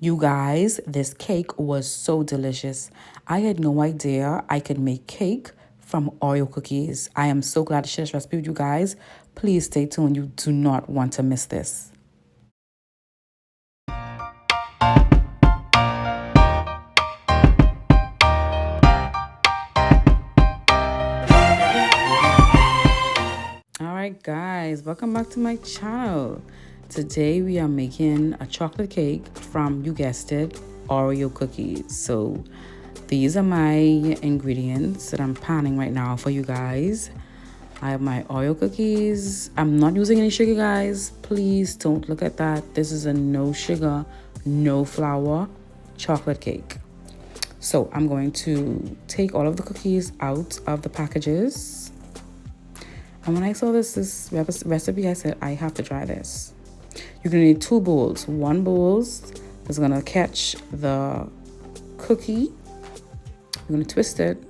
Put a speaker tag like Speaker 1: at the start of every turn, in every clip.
Speaker 1: You guys, this cake was so delicious. I had no idea I could make cake from Oreo cookies. I am so glad to share this recipe with you guys. Please stay tuned. You do not want to miss this. All right, guys, welcome back to my channel. Today we are making a chocolate cake from, you guessed it, Oreo cookies. So these are my ingredients that I'm panning right now for you guys. I have my Oreo cookies. I'm not using any sugar, guys. Please don't look at that. This is a no sugar, no flour chocolate cake. So I'm going to take all of the cookies out of the packages. And when I saw this recipe, I said, I have to try this. You're gonna need 2 bowls. One bowl is gonna catch the cookie. You're gonna twist it,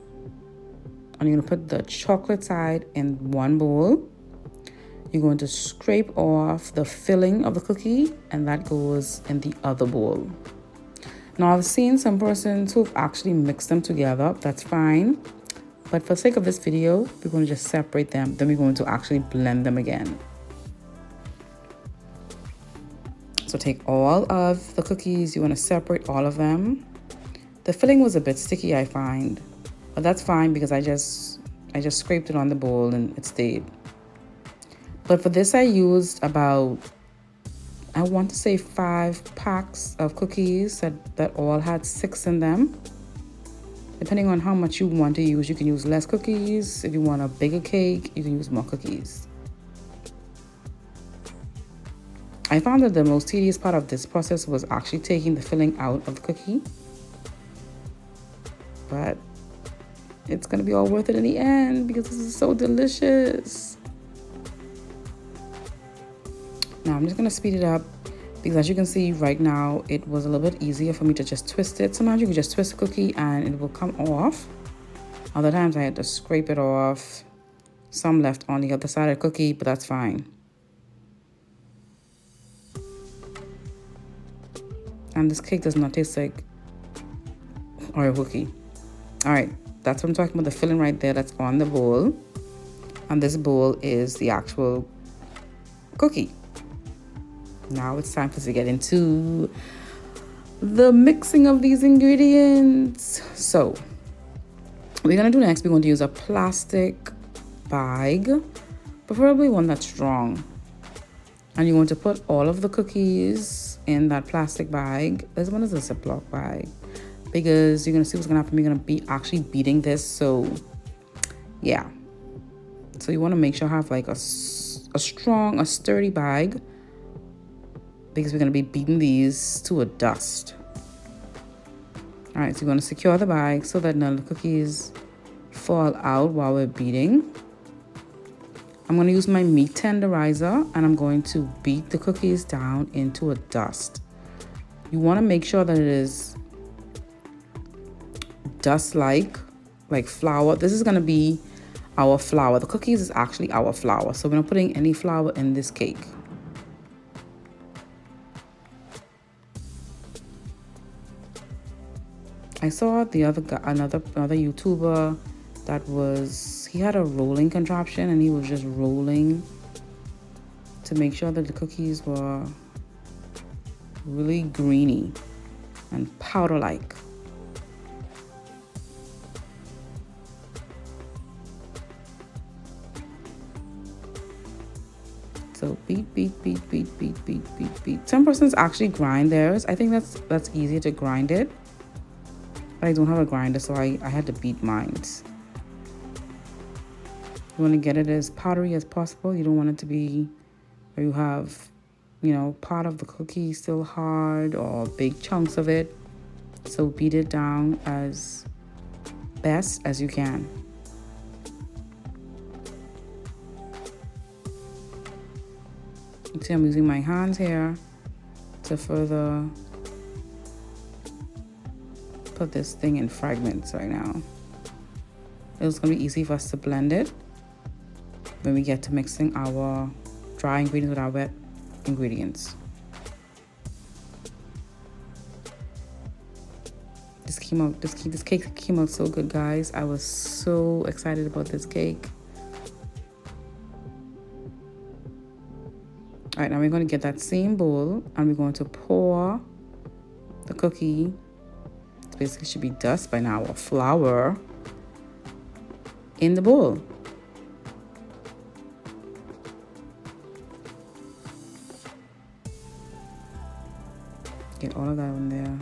Speaker 1: and you're gonna put the chocolate side in one bowl. You're going to scrape off the filling of the cookie, and that goes in the other bowl. Now, I've seen some persons who've actually mixed them together. That's fine. But for the sake of this video, we're going to just separate them. Then we're going to actually blend them again. So take all of the cookies. You want to separate all of them. The filling was a bit sticky, I find. But that's fine because I just scraped it on the bowl and it stayed. But for this, I used about, I want to say 5 packs of cookies that all had 6 in them. Depending on how much you want to use, you can use less cookies. If you want a bigger cake, you can use more cookies. I found that the most tedious part of this process was actually taking the filling out of the cookie. But it's gonna be all worth it in the end because this is so delicious. Now I'm just gonna speed it up because as you can see right now, it was a little bit easier for me to just twist it. Sometimes you can just twist the cookie and it will come off. Other times I had to scrape it off. Some left on the other side of the cookie, but that's fine. And this cake does not taste like Oreo cookie. All right, that's what I'm talking about, the filling right there that's on the bowl. And this bowl is the actual cookie. Now it's time for us to get into the mixing of these ingredients. So what we're gonna do next, we're going to use a plastic bag, preferably one that's strong. And you're going to put all of the cookies in that plastic bag. This one is a Ziploc bag because you're gonna see what's gonna happen. You're gonna be actually beating this, so yeah. So you want to make sure I have like a sturdy bag, because we're going to be beating these to a dust. All right, so you're going to secure the bag so that none of the cookies fall out while we're beating. I'm going to use my meat tenderizer and I'm going to beat the cookies down into a dust. You want to make sure that it is dust-like flour. This is going to be our flour. The cookies is actually our flour, so we're not putting any flour in this cake. I saw the other guy, another YouTuber he had a rolling contraption and he was just rolling to make sure that the cookies were really greeny and powder-like. So beat. Some persons actually grind theirs. I think that's easier to grind it. But I don't have a grinder, so I had to beat mine. You want to get it as powdery as possible. You don't want it to be where you have, part of the cookie still hard or big chunks of it. So beat it down as best as you can. You see I'm using my hands here to further put this thing in fragments right now. It's going to be easy for us to blend it when we get to mixing our dry ingredients with our wet ingredients. came out, this cake came out so good, guys. I was so excited about this cake. All right, now we're going to get that same bowl and we're going to pour the cookie. It basically should be dust by now, or flour, in the bowl. Get all of that in there.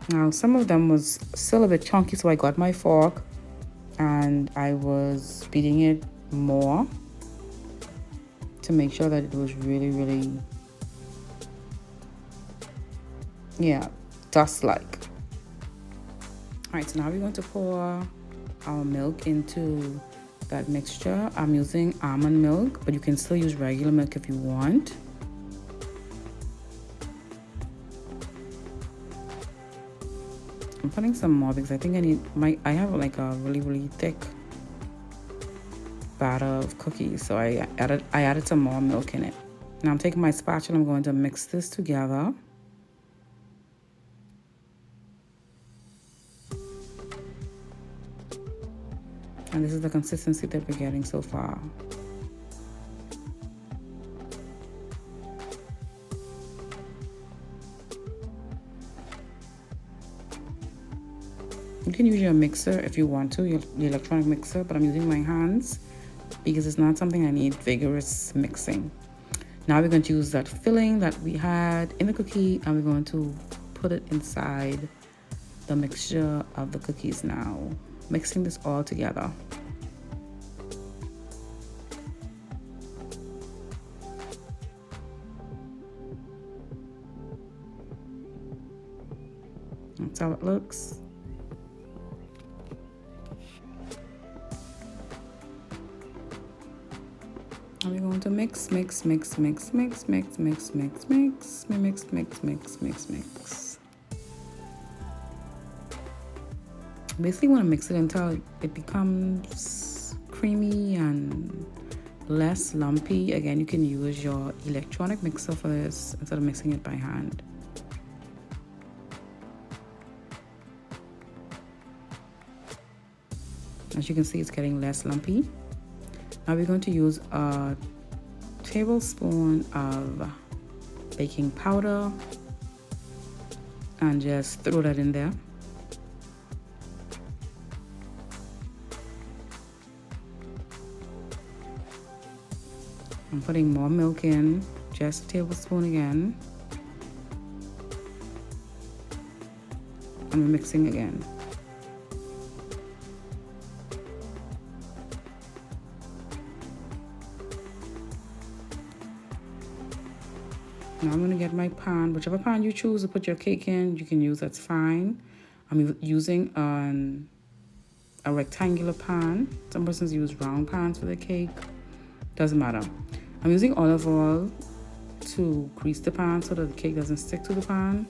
Speaker 1: Now, some of them was still a bit chunky, so I got my fork and I was beating it more to make sure that it was really, really, yeah, dust-like. All right, so now we're going to pour our milk into that mixture. I'm using almond milk, but you can still use regular milk if you want. I'm putting some more because I think I have like a really, really thick batter of cookies, so I added some more milk in it. Now I'm taking my spatula, I'm going to mix this together. And this is the consistency that we're getting so far. You can use your mixer if you want to, your electronic mixer, but I'm using my hands because it's not something I need vigorous mixing. Now we're going to use that filling that we had in the cookie and we're going to put it inside the mixture of the cookies now. Mixing this all together. That's how it looks. And we're going to mix. Basically want to mix it until it becomes creamy and less lumpy. Again, you can use your electronic mixer for this instead of mixing it by hand. As you can see, it's getting less lumpy. Now we're going to use a tablespoon of baking powder and just throw that in there. I'm putting more milk in, just a tablespoon again. And we're mixing again. Now I'm going to get my pan, whichever pan you choose to put your cake in, you can use, that's fine. I'm using a rectangular pan. Some persons use round pans for their cake. Doesn't matter. I'm using olive oil to grease the pan so that the cake doesn't stick to the pan.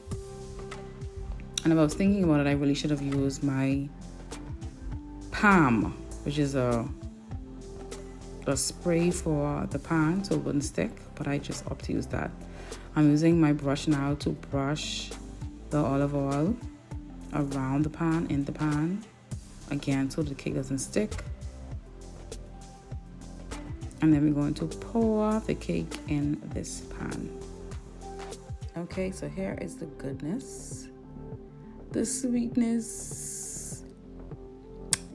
Speaker 1: And if I was thinking about it, I really should have used my palm, which is a spray for the pan so it wouldn't stick, but I just opt to use that. I'm using my brush now to brush the olive oil around the pan, in the pan, again so the cake doesn't stick. And then we're going to pour the cake in this pan. Okay, so here is the goodness, the sweetness.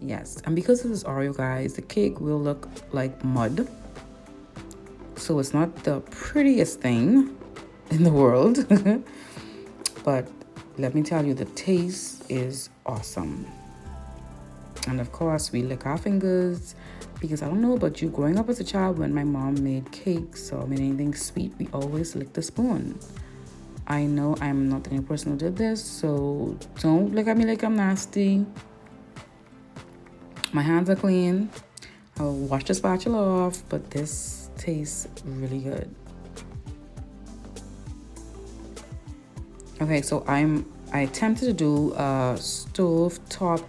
Speaker 1: Yes, and because this is Oreo, guys, the cake will look like mud. So it's not the prettiest thing in the world, but let me tell you, the taste is awesome. And of course, we lick our fingers because I don't know about you, growing up as a child, when my mom made cakes or made anything sweet, we always licked the spoon. I know I'm not the only person who did this, so don't look at me like I'm nasty. My hands are clean. I'll wash the spatula off, but this tastes really good. Okay, so I attempted to do a stove top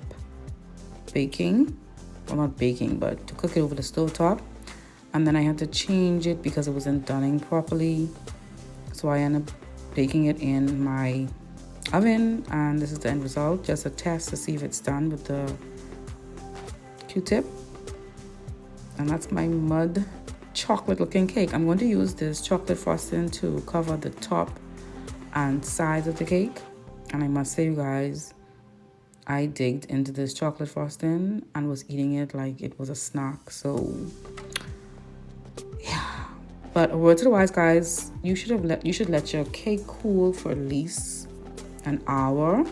Speaker 1: baking. Well, not baking, but to cook it over the stove top. And then I had to change it because it wasn't done properly. So I ended up baking it in my oven, and this is the end result. Just a test to see if it's done with the Q-tip. And that's my mud chocolate looking cake. I'm going to use this chocolate frosting to cover the top and sides of the cake. And I must say, you guys, I digged into this chocolate frosting and was eating it like it was a snack. So yeah, but a word to the wise, guys, you should let your cake cool for at least an hour.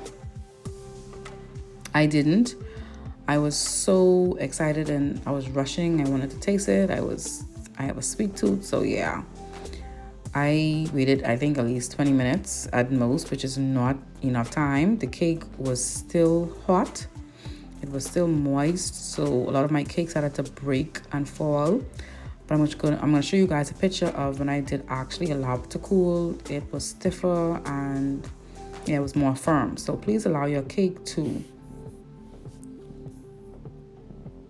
Speaker 1: I didn't. I was so excited and I was rushing. I wanted to taste it. I have a sweet tooth, so yeah. I waited, I think, at least 20 minutes at most, which is not enough time. The cake was still hot. It was still moist, so a lot of my cakes had to break and fall. But I'm gonna show you guys a picture of when I did actually allow it to cool. It was stiffer and yeah, it was more firm. So please allow your cake to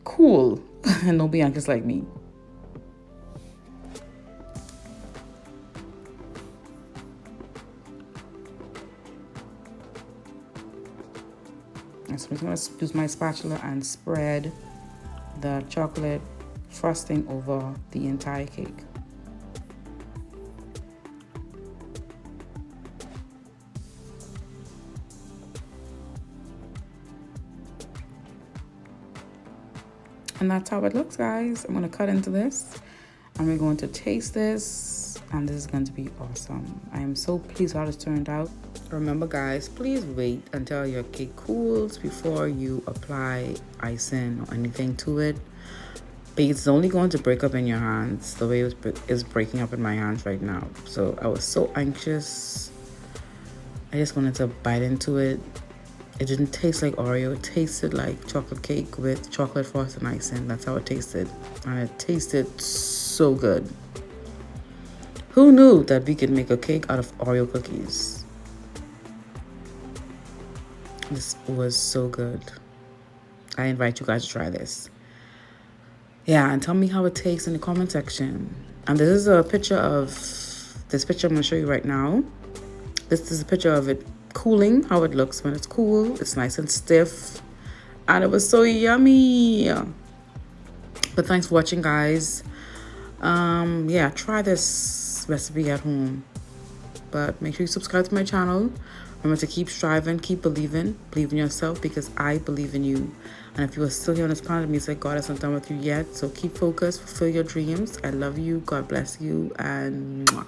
Speaker 1: cool and don't be anxious like me. So I'm going to use my spatula and spread the chocolate frosting over the entire cake. And that's how it looks, guys. I'm going to cut into this and we're going to taste this, and this is going to be awesome. I am so pleased how this turned out. Remember, guys, please wait until your cake cools before you apply icing or anything to it, because it's only going to break up in your hands the way it is breaking up in my hands right now. So I was so anxious. I just wanted to bite into it. It didn't taste like Oreo. It tasted like chocolate cake with chocolate frosting icing. That's how it tasted. And it tasted so good. Who knew that we could make a cake out of Oreo cookies? This was so good. I invite you guys to try this. Yeah, and tell me how it tastes in the comment section. And this is a picture of this picture I'm going to show you right now. This is a picture of it cooling, how it looks when it's cool. It's nice and stiff. And it was so yummy. But thanks for watching, guys. Yeah, try this recipe at home. But make sure you subscribe to my channel. Remember to keep striving, keep believing. Believe in yourself, because I believe in you. And if you are still here on this planet, it means that God hasn't done with you yet. So keep focused, fulfill your dreams. I love you. God bless you. And mwah.